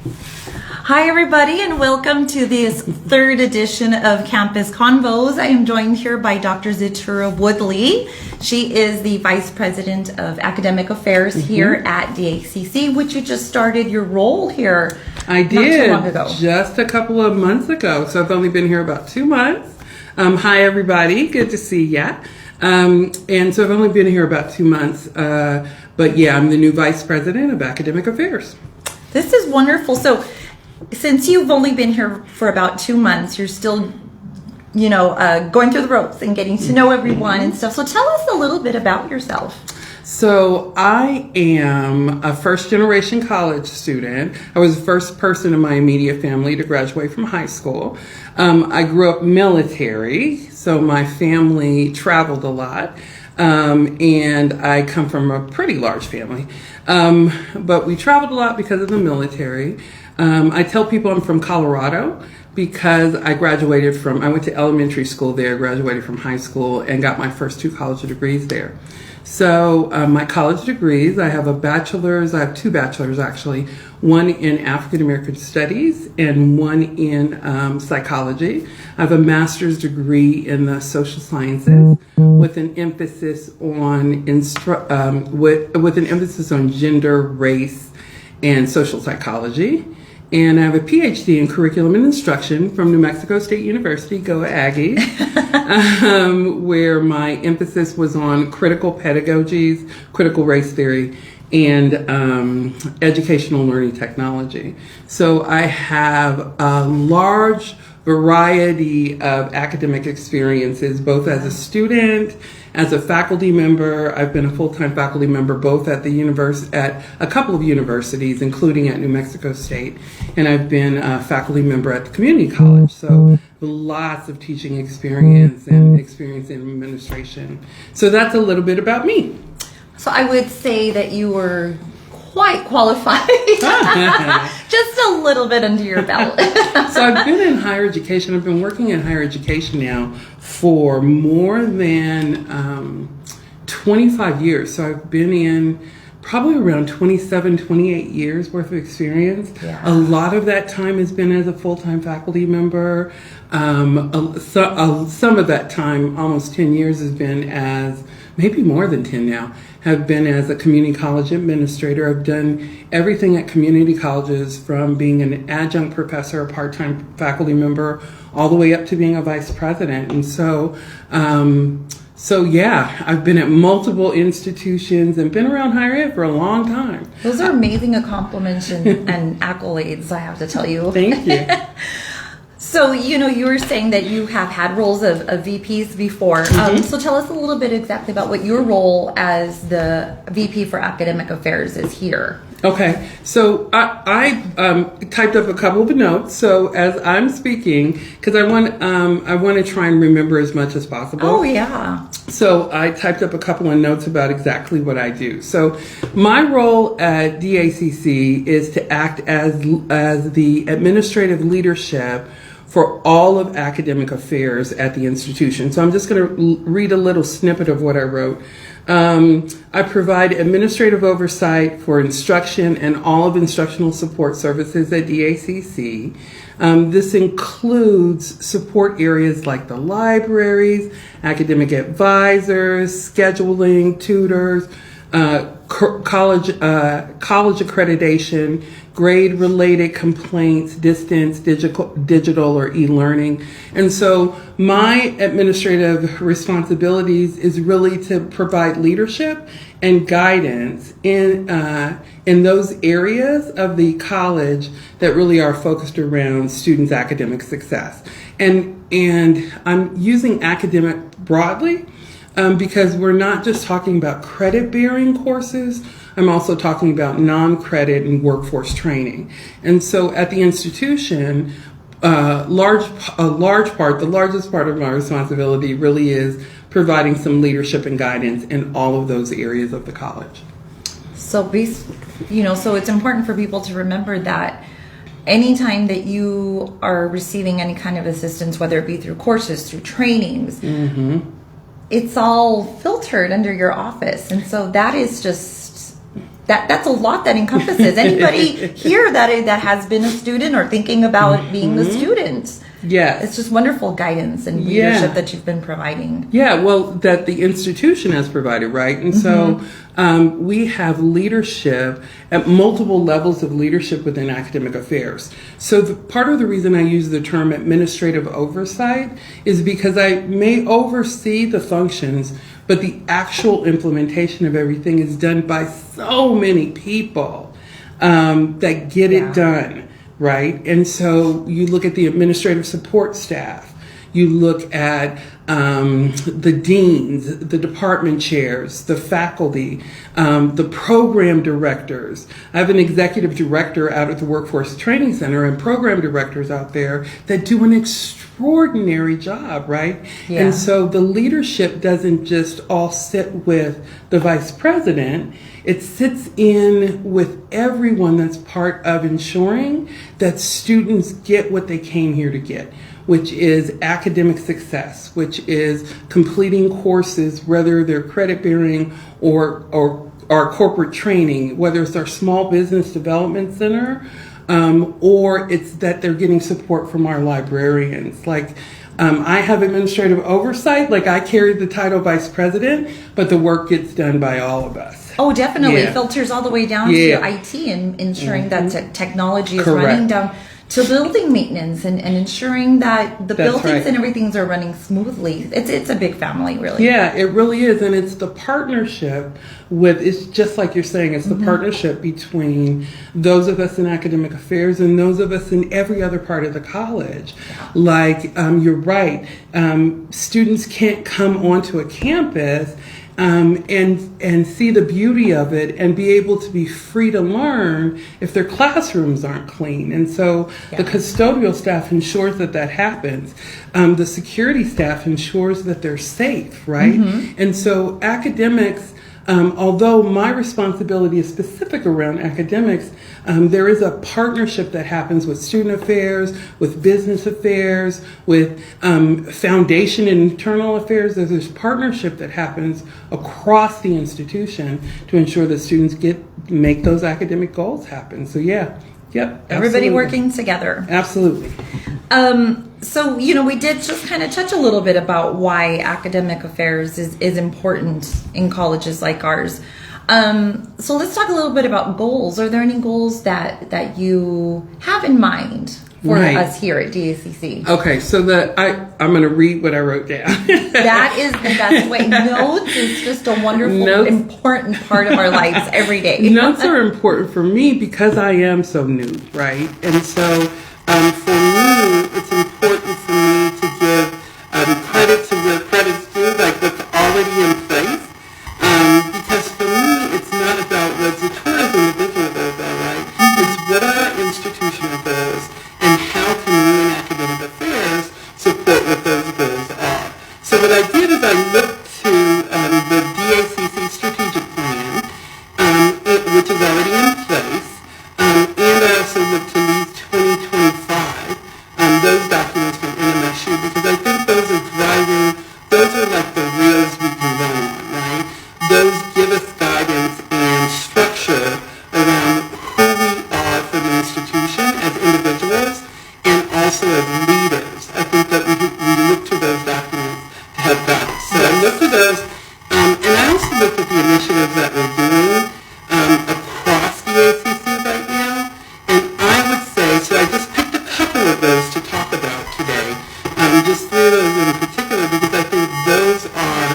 Hi, everybody, and welcome to this third edition of Campus Convos. I am joined here by Dr. Xeturah Woodley. She is the Vice President of Academic Affairs here at DACC, which you just started your role here. I did, not too long ago. Just a couple of months ago, so I've only been here about 2 months. Hi, everybody. Good to see ya. And so I've only been here about 2 months, but yeah, I'm the new Vice President of Academic Affairs. This is wonderful. So since you've only been here for about 2 months, you're still, going through the ropes and getting to know everyone and stuff. So tell us a little bit about yourself. So I am a first-generation college student. I was the first person in my immediate family to graduate from high school. I grew up military, so my family traveled a lot. And I come from a pretty large family. But we traveled a lot because of the military. I tell people I'm from Colorado because I went to elementary school there, graduated from high school, and got my first 2 college degrees there. So my college degrees, I have I have 2 bachelors actually, one in African American Studies and one in psychology. I have a master's degree in the social sciences with an emphasis on with an emphasis on gender, race, and social psychology. And I have a PhD in curriculum and instruction from New Mexico State University, go Aggies, where my emphasis was on critical pedagogies, critical race theory, and educational learning technology. So I have a large variety of academic experiences, both as a student, as a faculty member. I've been a full-time faculty member both at at a couple of universities, including at New Mexico State, and I've been a faculty member at the community college. So lots of teaching experience and experience in administration. So that's a little bit about me. So I would say that you were quite qualified. Just a little bit under your belt. So I've been in higher education. I've been working in higher education now for more than 25 years. So I've been in probably around 27, 28 years worth of experience. Yeah. A lot of that time has been as a full-time faculty member. Some of that time, almost 10 years, has been as, maybe more than 10 now, have been as a community college administrator. I've done everything at community colleges, from being an adjunct professor, a part-time faculty member, all the way up to being a vice president. And so yeah, I've been at multiple institutions and been around higher ed for a long time. Those are amazing accomplishments and accolades, I have to tell you. Thank you. So, you were saying that you have had roles of VPs before. So tell us a little bit exactly about what your role as the VP for Academic Affairs is here. Okay, so I typed up a couple of notes. So as I'm speaking, because I want to try and remember as much as possible. Oh yeah. So I typed up a couple of notes about exactly what I do. So my role at DACC is to act as the administrative leadership for all of academic affairs at the institution. So I'm just going to read a little snippet of what I wrote. I provide administrative oversight for instruction and all of instructional support services at DACC. This includes support areas like the libraries, academic advisors, scheduling, tutors, college accreditation, grade-related complaints, distance, digital or e-learning. And so my administrative responsibilities is really to provide leadership and guidance in those areas of the college that really are focused around students' academic success. And I'm using academic broadly, because we're not just talking about credit-bearing courses. I'm also talking about non-credit and workforce training. And so at the institution, the largest part of my responsibility really is providing some leadership and guidance in all of those areas of the college. So, so it's important for people to remember that anytime that you are receiving any kind of assistance, whether it be through courses, through trainings, it's all filtered under your office. And so that is just that's a lot that encompasses. Anybody here that has been a student or thinking about being a student. Yes. It's just wonderful guidance and leadership that you've been providing. Yeah, well, that the institution has provided, right? And so we have leadership at multiple levels of leadership within academic affairs. So part of the reason I use the term administrative oversight is because I may oversee the functions, but the actual implementation of everything is done by so many people that get it done. Right? And so you look at the administrative support staff, you look at the deans, the department chairs, the faculty, the program directors. I have an executive director out at the Workforce Training Center and program directors out there that do an extraordinary job, right? Yeah. And so the leadership doesn't just all sit with the vice president. It sits in with everyone that's part of ensuring that students get what they came here to get, which is academic success, which is completing courses, whether they're credit bearing or our corporate training, whether it's our small business development center, or it's that they're getting support from our librarians. Like, I have administrative oversight, like I carry the title vice president, but the work gets done by all of us. Oh, definitely. It filters all the way down to IT and ensuring that technology is running down to building maintenance and ensuring that the buildings and everything are running smoothly. It's a big family, really. Yeah, it really is. And it's the partnership it's just like you're saying, it's the partnership between those of us in academic affairs and those of us in every other part of the college. Yeah. Like, you're right. Students can't come onto a campus and see the beauty of it and be able to be free to learn if their classrooms aren't clean. And so the custodial staff ensures that happens. The security staff ensures that they're safe, right? And so academics, although my responsibility is specific around academics, there is a partnership that happens with student affairs, with business affairs, with foundation and internal affairs. There's this partnership that happens across the institution to ensure that students make those academic goals happen. So everybody working together. Absolutely. So, we did just kind of touch a little bit about why academic affairs is important in colleges like ours. So let's talk a little bit about goals. Are there any goals that you have in mind for us here at DACC? Okay, so I'm going to read what I wrote down. That is the best way. Notes is just a wonderful, important part of our lives every day. Notes are important for me because I am so new, right? And so for me, it's important for me to give credit to where credit's due, like what's already in place. Because for me, it's not about what Xeturah as an individual does, right? It's what our institution does and how can we in academic affairs support what those goals are. So what I did is I looked to the DACC strategic plan, which is already in place, and I also looked to these 2025, those documents from NMSU, because I think those are like the wheels we can run on, right? Those give us guidance and structure around who we are for the institution as individuals and also as leaders. I think that we look to those documents to have guidance. So I looked at those, and I also looked at the initiatives that we're doing across the ACC right now. And I would say, so I just picked a couple of those to talk about today, just three of those in particular, because I think those are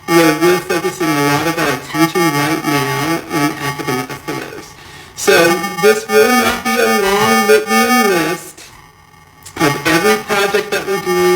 where we're focusing a lot of our attention right now in academic affairs. So this will not be a long litany and list of every project that we're doing